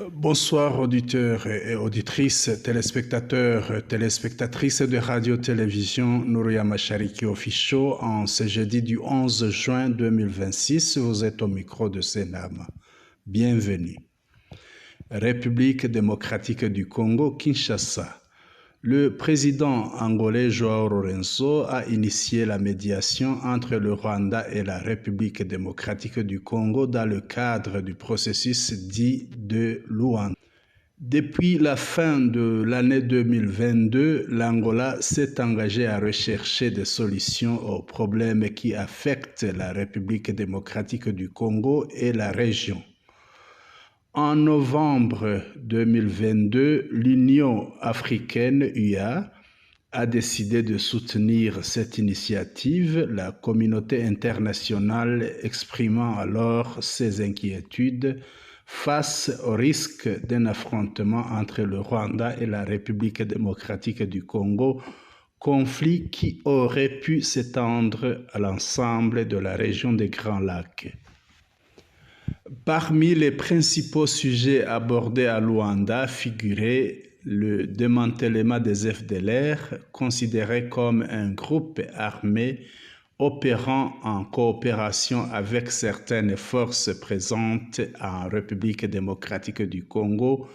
Bonsoir auditeurs et auditrices, téléspectateurs, téléspectatrices de radio-télévision Nouria Machariki Official. En ce jeudi du 11 juin 2026, vous êtes au micro de Senam. Bienvenue. République démocratique du Congo, Kinshasa. Le président angolais João Lourenço a initié la médiation entre le Rwanda et la République démocratique du Congo dans le cadre du processus dit de Luanda. Depuis la fin de l'année 2022, l'Angola s'est engagé à rechercher des solutions aux problèmes qui affectent la République démocratique du Congo et la région. En novembre 2022, l'Union africaine (UA) a décidé de soutenir cette initiative, la communauté internationale exprimant alors ses inquiétudes face au risque d'un affrontement entre le Rwanda et la République démocratique du Congo, conflit qui aurait pu s'étendre à l'ensemble de la région des Grands Lacs. Parmi les principaux sujets abordés à Luanda figurait le démantèlement des FDLR, considéré comme un groupe armé opérant en coopération avec certaines forces présentes en République démocratique du Congo,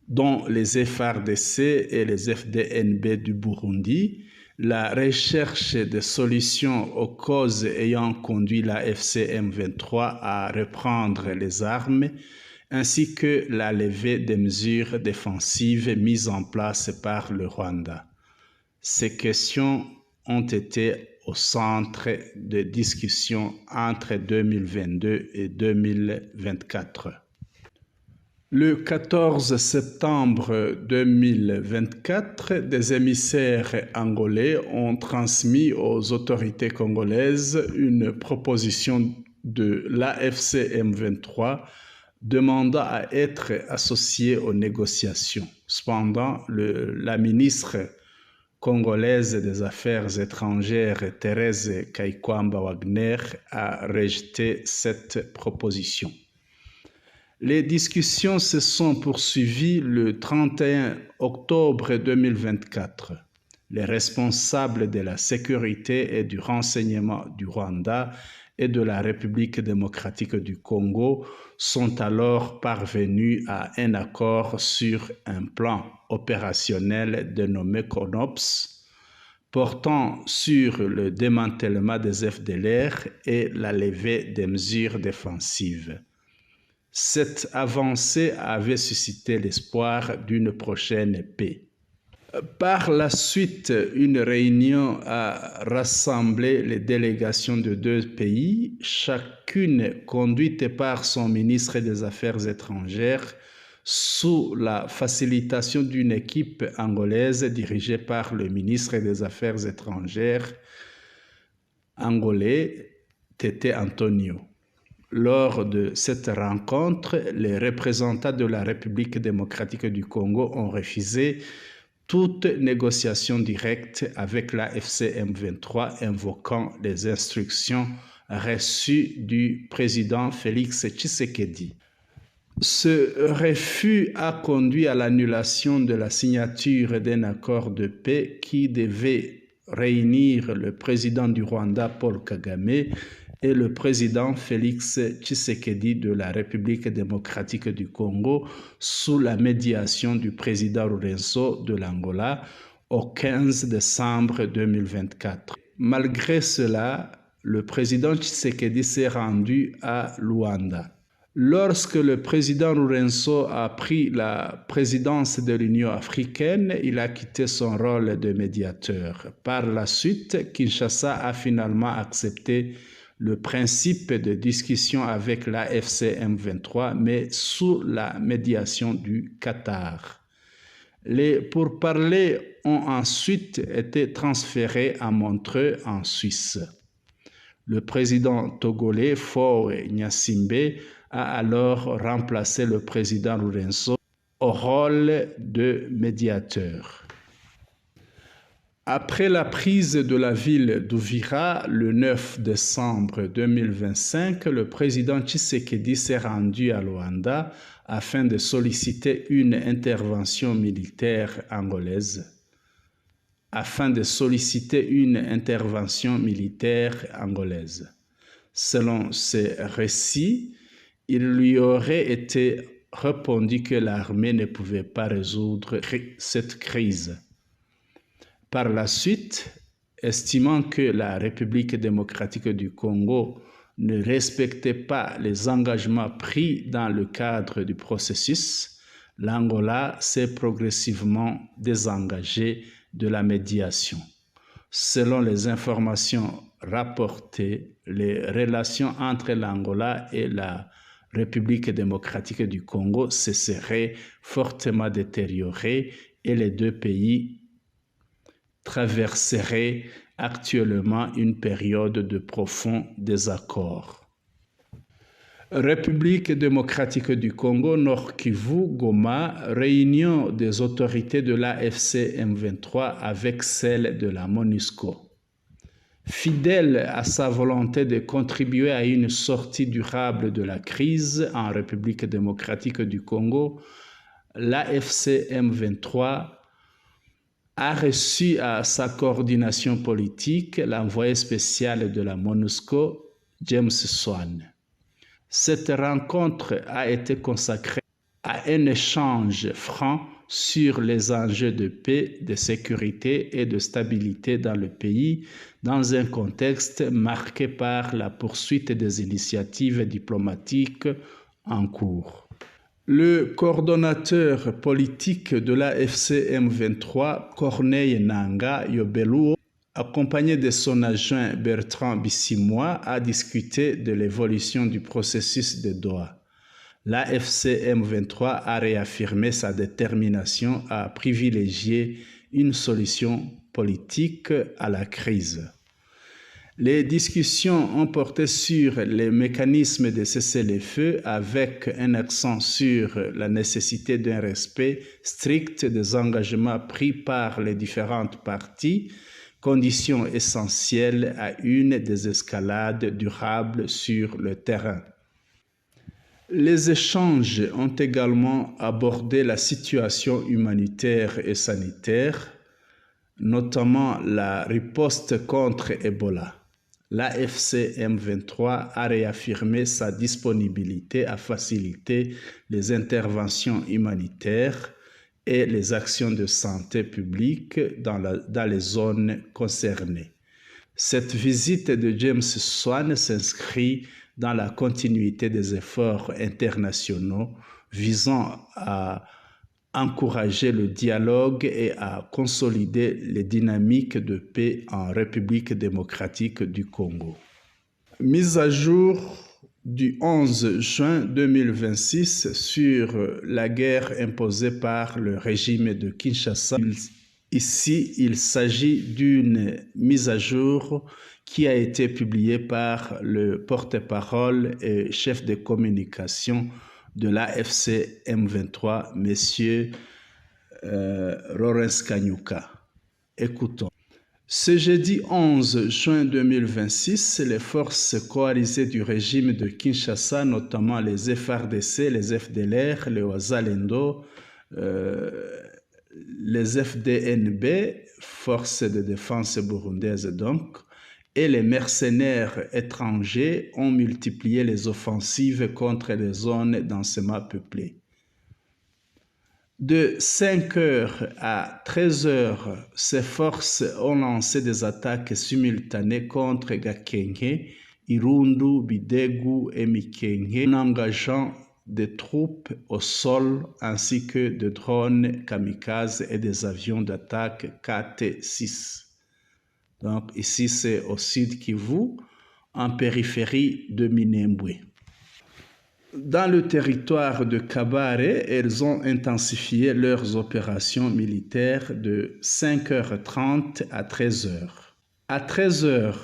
dont les FARDC et les FDNB du Burundi, la recherche de solutions aux causes ayant conduit la FCM23 à reprendre les armes, ainsi que la levée des mesures défensives mises en place par le Rwanda. Ces questions ont été au centre de discussions entre 2022 et 2024. Le 14 septembre 2024, des émissaires angolais ont transmis aux autorités congolaises une proposition de l'AFC-M23 demandant à être associée aux négociations. Cependant, la ministre congolaise des Affaires étrangères, Thérèse Kaikwamba Wagner, a rejeté cette proposition. Les discussions se sont poursuivies le 31 octobre 2024. Les responsables de la sécurité et du renseignement du Rwanda et de la République démocratique du Congo sont alors parvenus à un accord sur un plan opérationnel dénommé CONOPS, portant sur le démantèlement des FDLR et la levée des mesures défensives. Cette avancée avait suscité l'espoir d'une prochaine paix. Par la suite, une réunion a rassemblé les délégations de deux pays, chacune conduite par son ministre des Affaires étrangères, sous la facilitation d'une équipe angolaise dirigée par le ministre des Affaires étrangères angolais, Tete Antonio. Lors de cette rencontre, les représentants de la République démocratique du Congo ont refusé toute négociation directe avec la FCM23, invoquant les instructions reçues du président Félix Tshisekedi. Ce refus a conduit à l'annulation de la signature d'un accord de paix qui devait réunir le président du Rwanda, Paul Kagame, et le président Félix Tshisekedi de la République démocratique du Congo sous la médiation du président Lourenço de l'Angola au 15 décembre 2024. Malgré cela, le président Tshisekedi s'est rendu à Luanda. Lorsque le président Lourenço a pris la présidence de l'Union africaine, il a quitté son rôle de médiateur. Par la suite, Kinshasa a finalement accepté le principe de discussion avec la FCM23, mais sous la médiation du Qatar. Les pourparlers ont ensuite été transférés à Montreux, en Suisse. Le président togolais Faure Gnassingbé a alors remplacé le président Lourenço au rôle de médiateur. Après la prise de la ville d'Uvira le 9 décembre 2025, le président Tshisekedi s'est rendu à Luanda afin de solliciter une intervention militaire angolaise. Selon ces récits, il lui aurait été répondu que l'armée ne pouvait pas résoudre cette crise. Par la suite, estimant que la République démocratique du Congo ne respectait pas les engagements pris dans le cadre du processus, l'Angola s'est progressivement désengagé de la médiation. Selon les informations rapportées, les relations entre l'Angola et la République démocratique du Congo se seraient fortement détériorées et les deux pays traverseraient actuellement une période de profond désaccord. République démocratique du Congo, Nord Kivu, Goma, réunion des autorités de l'AFC M23 avec celle de la MONUSCO. Fidèle à sa volonté de contribuer à une sortie durable de la crise en République démocratique du Congo, l'AFC M23 a reçu à sa coordination politique l'envoyé spécial de la MONUSCO, James Swan. Cette rencontre a été consacrée à un échange franc sur les enjeux de paix, de sécurité et de stabilité dans le pays, dans un contexte marqué par la poursuite des initiatives diplomatiques en cours. Le coordonnateur politique de l'AFC M23, Corneille Nangaa Yobelo, accompagné de son adjoint Bertrand Bissimois, a discuté de l'évolution du processus de Doha. L'AFC M23 a réaffirmé sa détermination à privilégier une solution politique à la crise. Les discussions ont porté sur les mécanismes de cessez-le-feu avec un accent sur la nécessité d'un respect strict des engagements pris par les différentes parties, condition essentielle à une désescalade durable sur le terrain. Les échanges ont également abordé la situation humanitaire et sanitaire, notamment la riposte contre Ebola. L'AFC M23 a réaffirmé sa disponibilité à faciliter les interventions humanitaires et les actions de santé publique dans les zones concernées. Cette visite de James Swan s'inscrit dans la continuité des efforts internationaux visant à encourager le dialogue et à consolider les dynamiques de paix en République démocratique du Congo. Mise à jour du 11 juin 2026 sur la guerre imposée par le régime de Kinshasa. Ici, il s'agit d'une mise à jour qui a été publiée par le porte-parole et chef de communication de l'AFC M23, M. Lawrence Kanyuka. Écoutons. Ce jeudi 11 juin 2026, les forces coalisées du régime de Kinshasa, notamment les FARDC, les FDLR, les Wazalendo, les FDNB, Forces de défense burundaises donc, et les mercenaires étrangers ont multiplié les offensives contre les zones densément peuplées. De 5h à 13h, ces forces ont lancé des attaques simultanées contre Gakenke, Irundu, Bidegu et Mikenge, en engageant des troupes au sol ainsi que des drones kamikazes et des avions d'attaque KT-6. Donc ici c'est au sud Kivu, en périphérie de Minembwe. Dans le territoire de Kabare, elles ont intensifié leurs opérations militaires de 5h30 à 13h. À 13h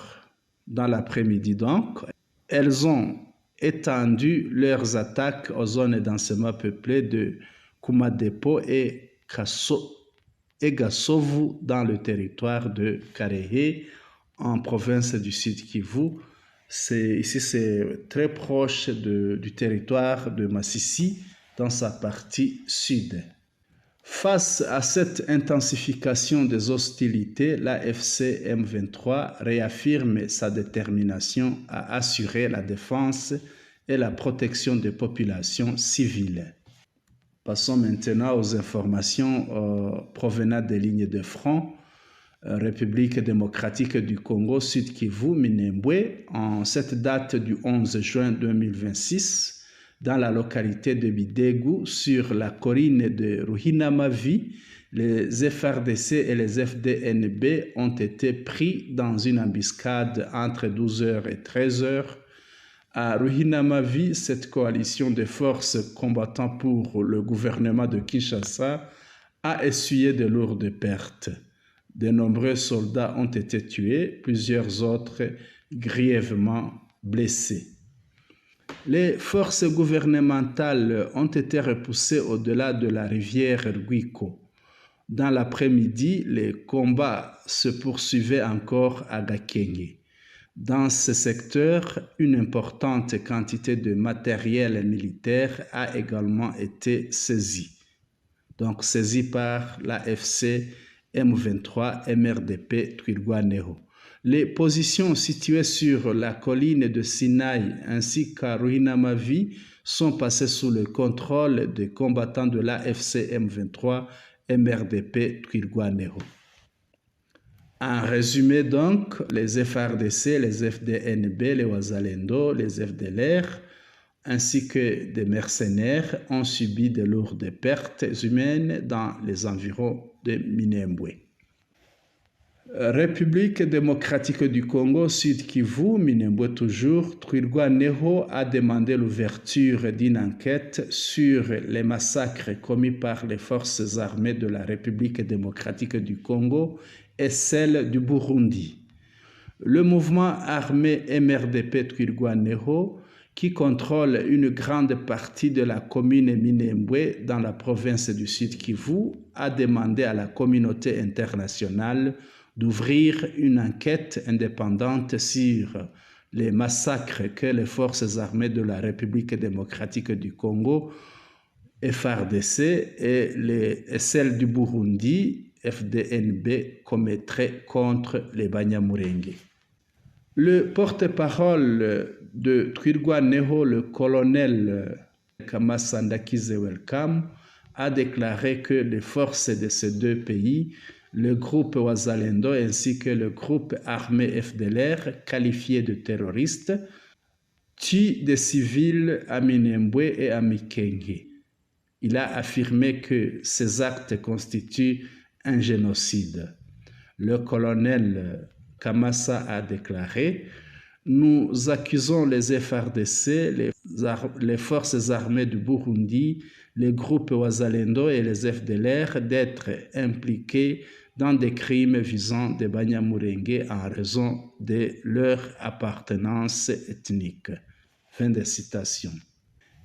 dans l'après-midi donc, elles ont étendu leurs attaques aux zones densément peuplées de Kumadepo et Gasovu dans le territoire de Karehe en province du Sud Kivu. Ici, c'est très proche du territoire de Massissi dans sa partie sud. Face à cette intensification des hostilités, l'AFC M23 réaffirme sa détermination à assurer la défense et la protection des populations civiles. Passons maintenant aux informations provenant des lignes de front. République démocratique du Congo, Sud Kivu, Minembwe, en cette date du 11 juin 2026, dans la localité de Bidegu, sur la colline de Ruhinamavi, les FRDC et les FDNB ont été pris dans une embuscade entre 12h et 13h. À Ruhinamavi, cette coalition de forces combattant pour le gouvernement de Kinshasa a essuyé de lourdes pertes. De nombreux soldats ont été tués, plusieurs autres grièvement blessés. Les forces gouvernementales ont été repoussées au-delà de la rivière Rwiko. Dans l'après-midi, les combats se poursuivaient encore à Gakenge. Dans ce secteur, une importante quantité de matériel militaire a également été saisie. Donc saisie par l'AFC M23 MRDP Twirwaneho. Les positions situées sur la colline de Sinaï ainsi qu'à Ruhinamavi sont passées sous le contrôle des combattants de l'AFC M23 MRDP Twirwaneho. En résumé donc, les FRDC, les FDNB, les Wazalendo, les FDLR, ainsi que des mercenaires ont subi de lourdes pertes humaines dans les environs de Minembwe. République démocratique du Congo, Sud Kivu, Minembwe toujours, Twirwaneho a demandé l'ouverture d'une enquête sur les massacres commis par les forces armées de la République démocratique du Congo et celles du Burundi. Le mouvement armé MRDP Twirwaneho, qui contrôle une grande partie de la commune Minembwe dans la province du Sud Kivu, a demandé à la communauté internationale d'ouvrir une enquête indépendante sur les massacres que les forces armées de la République démocratique du Congo, FARDC, et celles du Burundi, FDNB, commettraient contre les Banyamulenge. Le porte-parole de Twirwaneho, le colonel Kamasa Ndakize Welcome, a déclaré que les forces de ces deux pays, le groupe Wazalendo ainsi que le groupe armé FDLR, qualifié de terroristes, tuent des civils à Minembwe et à Mikenge. Il a affirmé que ces actes constituent un génocide. Le colonel Kamasa a déclaré: nous accusons les FARDC, les forces armées du Burundi, les groupes Wazalendo et les FDLR d'être impliqués dans des crimes visant des Banyamulenge en raison de leur appartenance ethnique. Fin de citation.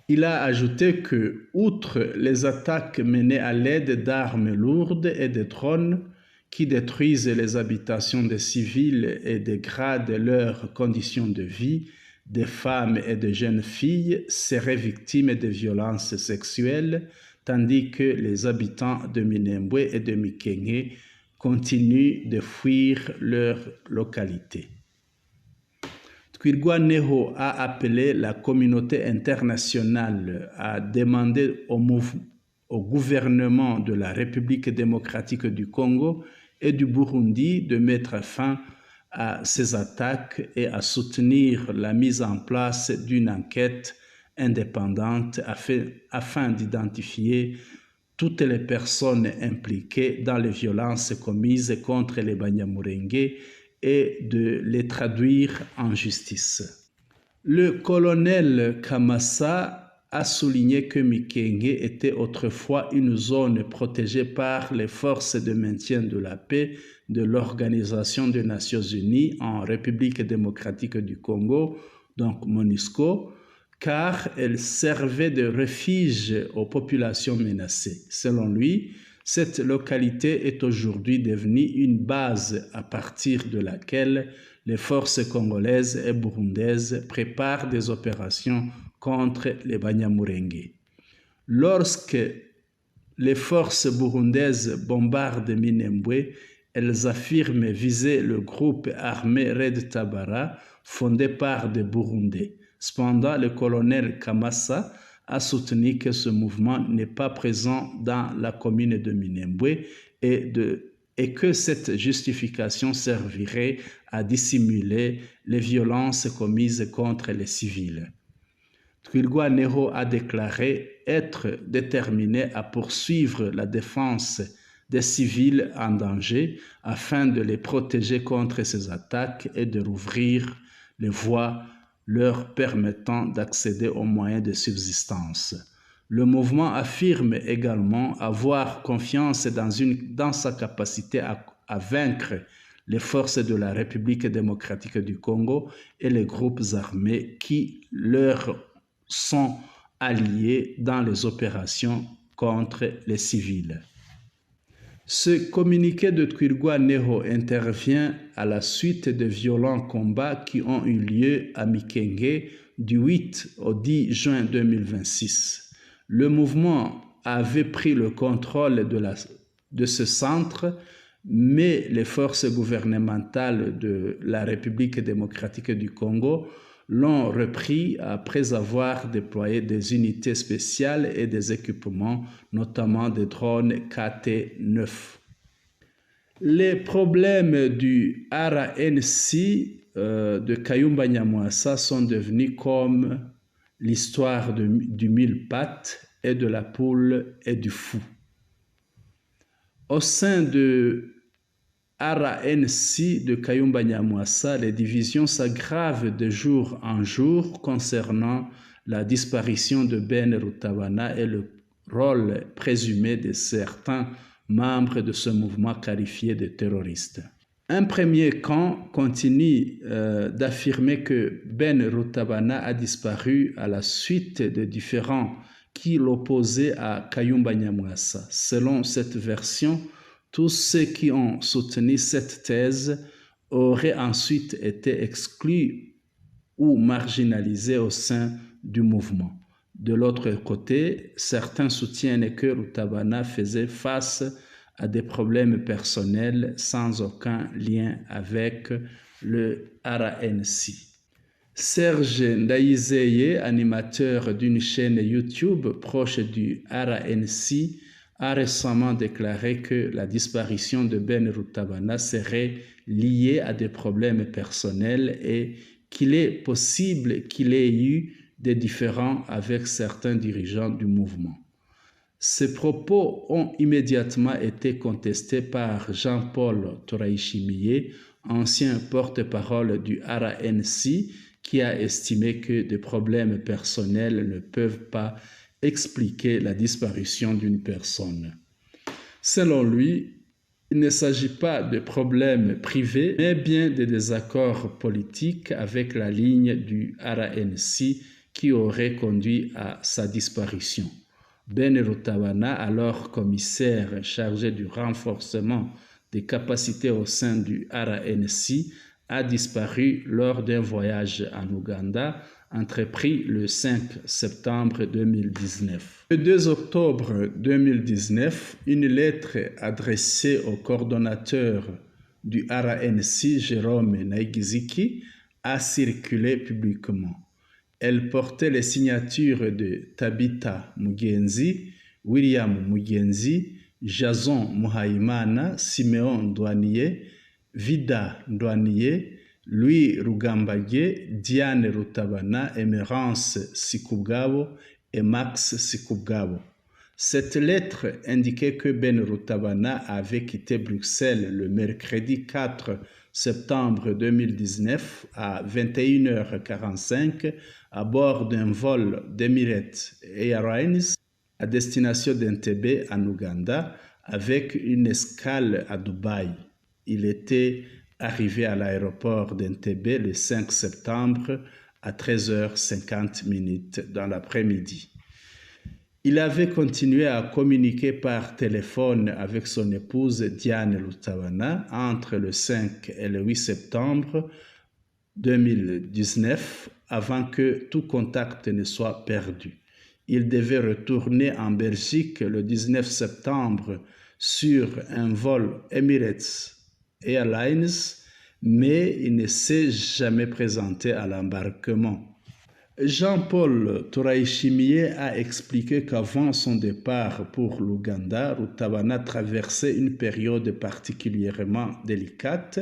Il a ajouté que, outre les attaques menées à l'aide d'armes lourdes et de drones qui détruisent les habitations des civils et dégradent leurs conditions de vie, des femmes et de jeunes filles seraient victimes de violences sexuelles, tandis que les habitants de Minembwe et de Mikenge continuent de fuir leur localité. Twirwaneho a appelé la communauté internationale à demander au gouvernement de la République démocratique du Congo et du Burundi de mettre fin à ces attaques et à soutenir la mise en place d'une enquête indépendante afin d'identifier toutes les personnes impliquées dans les violences commises contre les Banyamulenge et de les traduire en justice. Le colonel Kamasa a souligné que Mikenge était autrefois une zone protégée par les forces de maintien de la paix de l'Organisation des Nations Unies en République démocratique du Congo, donc MONUSCO, car elle servait de refuge aux populations menacées. Selon lui, cette localité est aujourd'hui devenue une base à partir de laquelle les forces congolaises et burundaises préparent des opérations contre les Banyamulenge. Lorsque les forces burundaises bombardent Minembwe, elles affirment viser le groupe armé Red Tabara, fondé par des Burundais. Cependant, le colonel Kamassa a soutenu que ce mouvement n'est pas présent dans la commune de Minembwe et que cette justification servirait à dissimuler les violences commises contre les civils. Twirwaneho a déclaré être déterminé à poursuivre la défense des civils en danger afin de les protéger contre ces attaques et de rouvrir les voies leur permettant d'accéder aux moyens de subsistance. Le mouvement affirme également avoir confiance dans sa capacité à vaincre les forces de la République démocratique du Congo et les groupes armés qui leur sont alliés dans les opérations contre les civils. Ce communiqué de Twirwaneho intervient à la suite de violents combats qui ont eu lieu à Mikenge du 8 au 10 juin 2026. Le mouvement avait pris le contrôle de ce centre, mais les forces gouvernementales de la République démocratique du Congo l'ont repris après avoir déployé des unités spéciales et des équipements, notamment des drones KT-9. Les problèmes du RNC de Kayumba Nyamwasa sont devenus comme l'histoire du mille pattes et de la poule et du fou. Au sein de RNC de Kayumba Nyamwasa, les divisions s'aggravent de jour en jour concernant la disparition de Ben Rutabana et le rôle présumé de certains membres de ce mouvement qualifié de terroriste. Un premier camp continue d'affirmer que Ben Rutabana a disparu à la suite de différends qui l'opposaient à Kayumba Nyamwasa. Selon cette version, tous ceux qui ont soutenu cette thèse auraient ensuite été exclus ou marginalisés au sein du mouvement. De l'autre côté, certains soutiennent que Rutabana faisait face à des problèmes personnels sans aucun lien avec le RNC. Serge Ndayizeye, animateur d'une chaîne YouTube proche du RNC, a récemment déclaré que la disparition de Ben Rutabana serait liée à des problèmes personnels et qu'il est possible qu'il ait eu des différends avec certains dirigeants du mouvement. Ces propos ont immédiatement été contestés par Jean-Paul Toraïchimiye, ancien porte-parole du RNC, qui a estimé que des problèmes personnels ne peuvent pas expliquer la disparition d'une personne. Selon lui, il ne s'agit pas de problèmes privés, mais bien de désaccords politiques avec la ligne du RNC qui aurait conduit à sa disparition. Ben Rutabana, alors commissaire chargé du renforcement des capacités au sein du RNC, a disparu lors d'un voyage en Ouganda entrepris le 5 septembre 2019. Le 2 octobre 2019, une lettre adressée au coordonnateur du RNC, Jérôme Naigiziki, a circulé publiquement. Elle portait les signatures de Tabitha Mugenzi, William Mugenzi, Jason Muhaimana, Simeon Ndwaniye, Vida Ndwaniye, Louis Rugambage, Diane Rutabana, Emerance Sikubgabo et Max Sikubgabo. Cette lettre indiquait que Ben Rutabana avait quitté Bruxelles le mercredi 4 septembre 2019 à 21h45 à bord d'un vol d'Emirates Airlines à destination d'Entebbe en Ouganda avec une escale à Dubaï. Il était arrivé à l'aéroport d'Entebbe le 5 septembre à 13h50 dans l'après-midi. Il avait continué à communiquer par téléphone avec son épouse Diane Rutabana entre le 5 et le 8 septembre 2019 avant que tout contact ne soit perdu. Il devait retourner en Belgique le 19 septembre sur un vol Emirates Airlines, mais il ne s'est jamais présenté à l'embarquement. Jean-Paul Touraïchimie a expliqué qu'avant son départ pour l'Ouganda, Rutabana traversait une période particulièrement délicate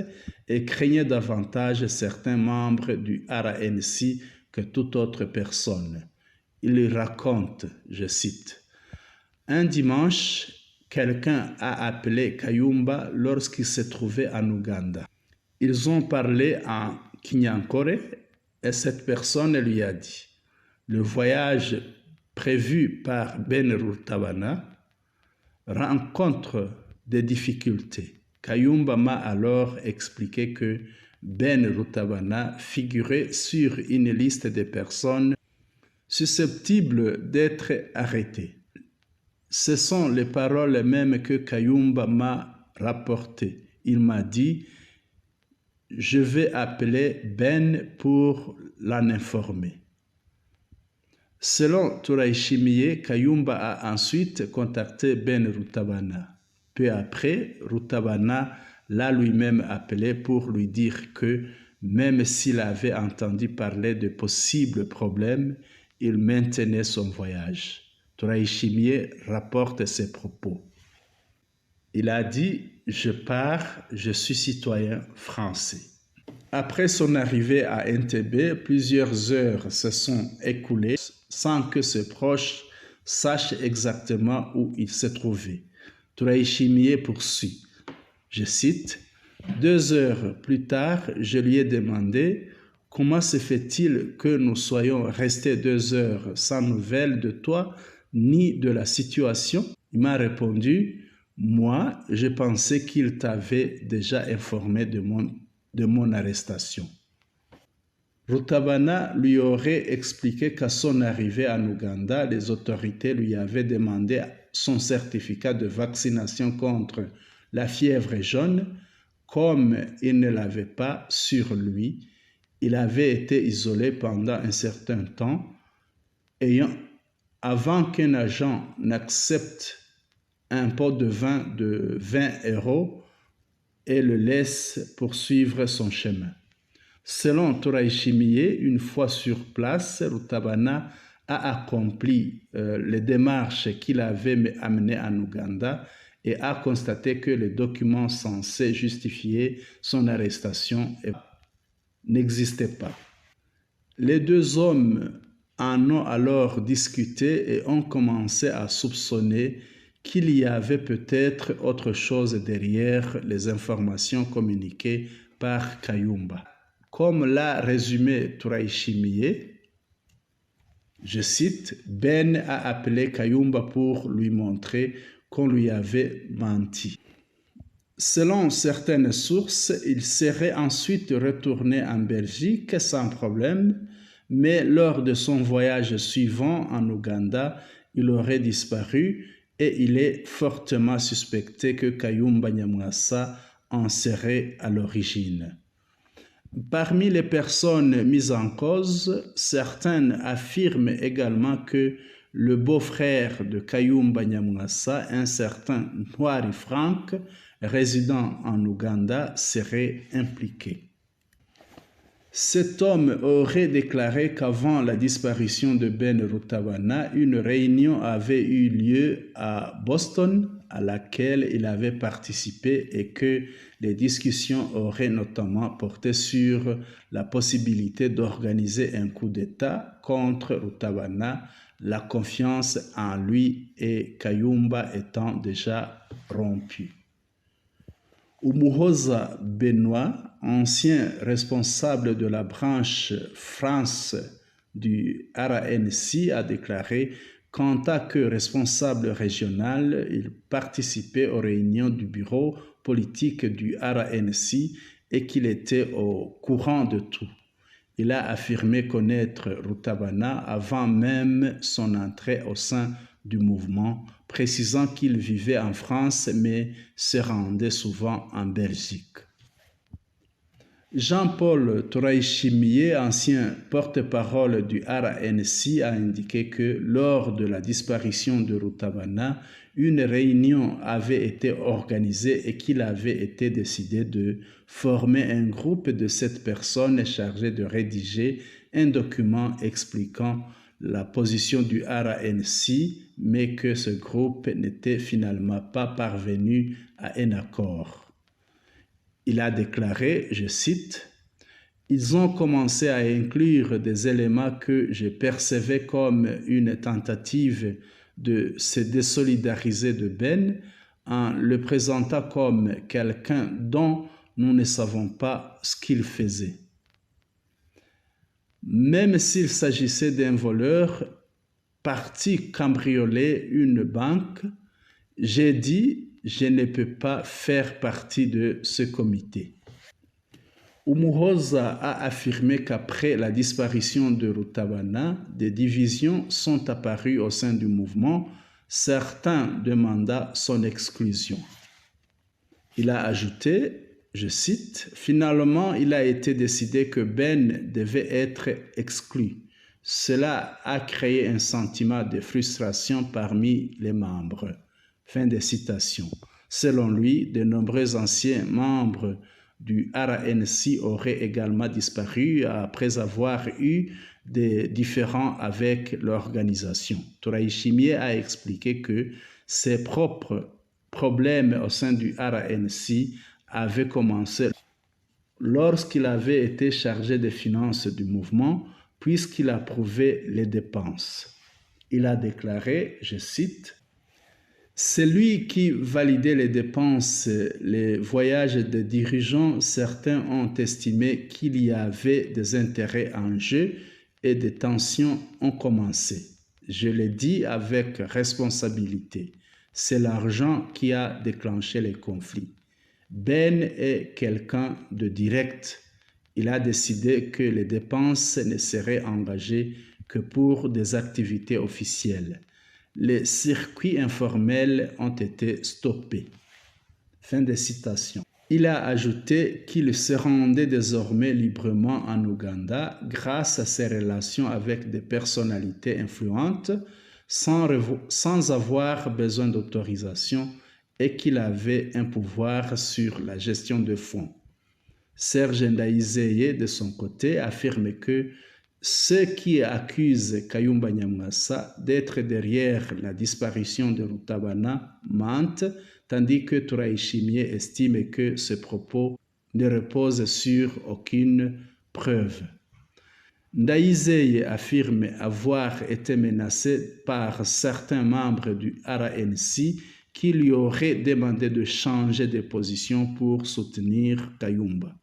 et craignait davantage certains membres du RNC que toute autre personne. Il raconte, je cite, « Un dimanche, quelqu'un a appelé Kayumba lorsqu'il se trouvait en Ouganda. Ils ont parlé en Kinyankore et cette personne lui a dit « Le voyage prévu par Ben Rutabana rencontre des difficultés. » Kayumba m'a alors expliqué que Ben Rutabana figurait sur une liste de personnes susceptibles d'être arrêtées. Ce sont les paroles mêmes que Kayumba m'a rapportées. Il m'a dit « Je vais appeler Ben pour l'en informer. » Selon Touraïchimie, Kayumba a ensuite contacté Ben Rutabana. Peu après, Rutabana l'a lui-même appelé pour lui dire que même s'il avait entendu parler de possibles problèmes, il maintenait son voyage. Touraïchimie rapporte ses propos. Il a dit « Je pars, je suis citoyen français ». Après son arrivée à Entebbe, plusieurs heures se sont écoulées sans que ses proches sachent exactement où il se trouvait. Touraïchimie poursuit, je cite, « 2 heures plus tard, je lui ai demandé « Comment se fait-il que nous soyons restés 2 heures sans nouvelles de toi ni de la situation ?» Il m'a répondu « Moi, je pensais qu'il t'avait déjà informé de mon arrestation. » Rutabana lui aurait expliqué qu'à son arrivée en Ouganda, les autorités lui avaient demandé son certificat de vaccination contre la fièvre jaune. Comme il ne l'avait pas sur lui, il avait été isolé pendant un certain temps, avant qu'un agent n'accepte un pot de vin de 20 € et le laisse poursuivre son chemin. Selon Touraïchimie, une fois sur place, Rutabana a accompli les démarches qu'il avait amenées en Ouganda et a constaté que les documents censés justifier son arrestation n'existaient pas. Les deux hommes en ont alors discuté et ont commencé à soupçonner qu'il y avait peut-être autre chose derrière les informations communiquées par Kayumba. Comme l'a résumé Touraïchimie, je cite, « Ben a appelé Kayumba pour lui montrer qu'on lui avait menti. » Selon certaines sources, il serait ensuite retourné en Belgique sans problème, mais lors de son voyage suivant en Ouganda, il aurait disparu et il est fortement suspecté que Kayumba Nyamwasa en serait à l'origine. Parmi les personnes mises en cause, certaines affirment également que le beau-frère de Kayumba Nyamwasa, un certain Ntwari Frank, résident en Ouganda, serait impliqué. Cet homme aurait déclaré qu'avant la disparition de Ben Rutabana, une réunion avait eu lieu à Boston à laquelle il avait participé et que les discussions auraient notamment porté sur la possibilité d'organiser un coup d'État contre Rutabana, la confiance en lui et Kayumba étant déjà rompue. Umuhoza Benoît, ancien responsable de la branche France du RNC, a déclaré qu'en tant que responsable régional, il participait aux réunions du bureau politique du RNC et qu'il était au courant de tout. Il a affirmé connaître Rutabana avant même son entrée au sein du mouvement, précisant qu'il vivait en France mais se rendait souvent en Belgique. Jean-Paul Touraïchimie, ancien porte-parole du RNC, a indiqué que lors de la disparition de Rutabana, une réunion avait été organisée et qu'il avait été décidé de former un groupe de 7 personnes chargées de rédiger un document expliquant la position du RNC, mais que ce groupe n'était finalement pas parvenu à un accord. Il a déclaré, je cite, « Ils ont commencé à inclure des éléments que je percevais comme une tentative de se désolidariser de Ben en le présentant comme quelqu'un dont nous ne savons pas ce qu'il faisait. Même s'il s'agissait d'un voleur parti cambrioler une banque, j'ai dit, je ne peux pas faire partie de ce comité. » Umuhoza a affirmé qu'après la disparition de Rutabana, des divisions sont apparues au sein du mouvement, certains demandant son exclusion. Il a ajouté, je cite, « Finalement, il a été décidé que Ben devait être exclu. Cela a créé un sentiment de frustration parmi les membres. » Fin de citation. Selon lui, de nombreux anciens membres du RNC auraient également disparu après avoir eu des différends avec l'organisation. Touraïchimie a expliqué que ses propres problèmes au sein du RNC avaient commencé lorsqu'il avait été chargé des finances du mouvement, puisqu'il approuvait les dépenses. Il a déclaré, je cite, « C'est lui qui validait les dépenses, les voyages des dirigeants. Certains ont estimé qu'il y avait des intérêts en jeu et des tensions ont commencé. Je l'ai dit avec responsabilité. C'est l'argent qui a déclenché les conflits. Ben est quelqu'un de direct. Il a décidé que les dépenses ne seraient engagées que pour des activités officielles. Les circuits informels ont été stoppés. » Fin de citation. Il a ajouté qu'il se rendait désormais librement en Ouganda grâce à ses relations avec des personnalités influentes sans avoir besoin d'autorisation et qu'il avait un pouvoir sur la gestion de fonds. Serge Ndaïzeye, de son côté, affirme que ceux qui accusent Kayumba Nyamwasa d'être derrière la disparition de Rutabana mentent, tandis que Touraïchimie estime que ce propos ne repose sur aucune preuve. Ndaïzeye affirme avoir été menacé par certains membres du RNC qui lui auraient demandé de changer de position pour soutenir Kayumba.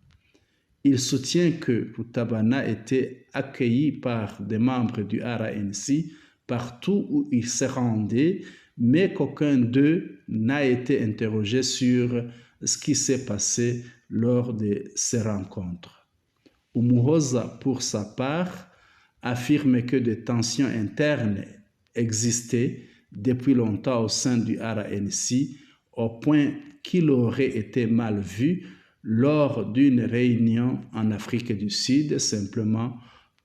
Il soutient que Rutabana était accueilli par des membres du RNC partout où il se rendait, mais qu'aucun d'eux n'a été interrogé sur ce qui s'est passé lors de ces rencontres. Umuhoza, pour sa part, affirme que des tensions internes existaient depuis longtemps au sein du RNC, au point qu'il aurait été mal vu lors d'une réunion en Afrique du Sud, simplement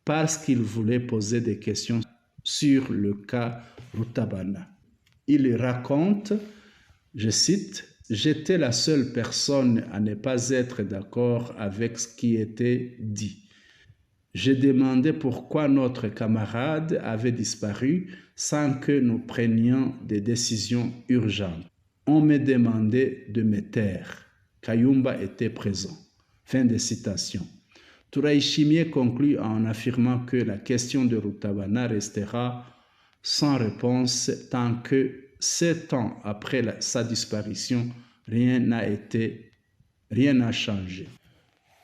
parce qu'il voulait poser des questions sur le cas Rutabana. Il raconte, je cite, « J'étais la seule personne à ne pas être d'accord avec ce qui était dit. Je demandais pourquoi notre camarade avait disparu sans que nous prenions des décisions urgentes. On me demandait de me taire. Kayumba était présent. » Fin de citation. Touraïchimie conclut en affirmant que la question de Rutabana restera sans réponse tant que 7 ans après sa disparition, rien n'a changé.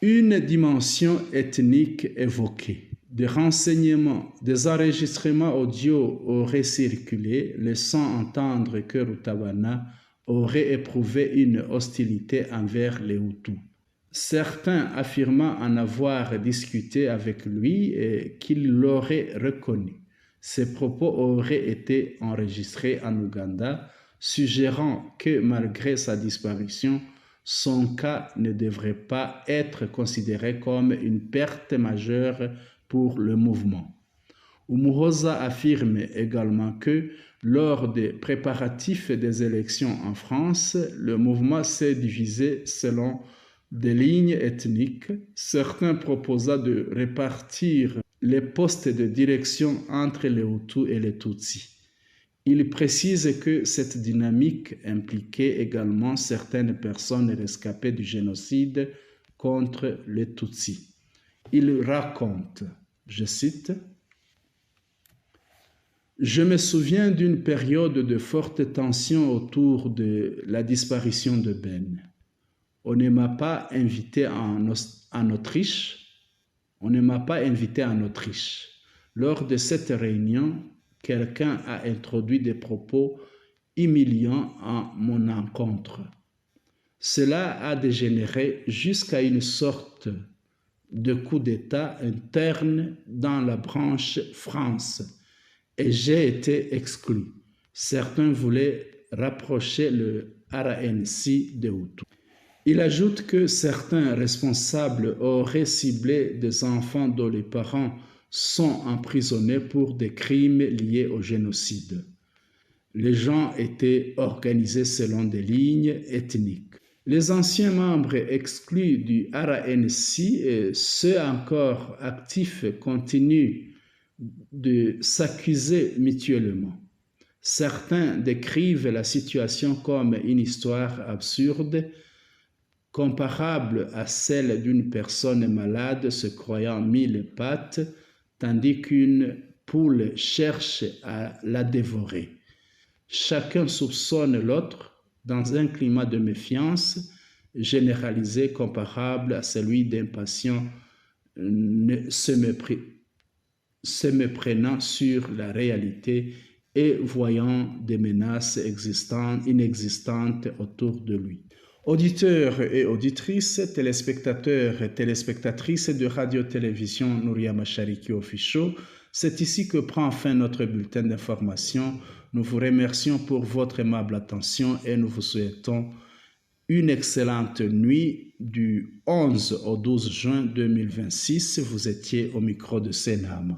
Une dimension ethnique évoquée. Des renseignements, des enregistrements audio auraient circulé, laissant entendre que Rutabana aurait éprouvé une hostilité envers les Hutus. Certains affirmant en avoir discuté avec lui et qu'il l'aurait reconnu. Ces propos auraient été enregistrés en Ouganda, suggérant que malgré sa disparition, son cas ne devrait pas être considéré comme une perte majeure pour le mouvement. Umuhoza affirme également que lors des préparatifs des élections en France, le mouvement s'est divisé selon des lignes ethniques. Certains proposaient de répartir les postes de direction entre les Hutus et les Tutsis. Il précise que cette dynamique impliquait également certaines personnes rescapées du génocide contre les Tutsis. Il raconte, je cite, « Je me souviens d'une période de forte tension autour de la disparition de Ben. On ne m'a pas invité en Autriche. Lors de cette réunion, quelqu'un a introduit des propos humiliants à mon encontre. Cela a dégénéré jusqu'à une sorte de coup d'État interne dans la branche France et j'ai été exclu. Certains voulaient rapprocher le RNC des Hutus. » Il ajoute que certains responsables auraient ciblé des enfants dont les parents sont emprisonnés pour des crimes liés au génocide. Les gens étaient organisés selon des lignes ethniques. Les anciens membres exclus du RNC et ceux encore actifs continuent de s'accuser mutuellement. Certains décrivent la situation comme une histoire absurde, comparable à celle d'une personne malade se croyant mille pattes, tandis qu'une poule cherche à la dévorer. Chacun soupçonne l'autre dans un climat de méfiance généralisé comparable à celui d'un patient se méprenant sur la réalité et voyant des menaces inexistantes autour de lui. Auditeurs et auditrices, téléspectateurs et téléspectatrices de Radio-Télévision Nouria Machariki Official, c'est ici que prend fin notre bulletin d'information. Nous vous remercions pour votre aimable attention et nous vous souhaitons une excellente nuit du 11 au 12 juin 2026. Vous étiez au micro de Senam.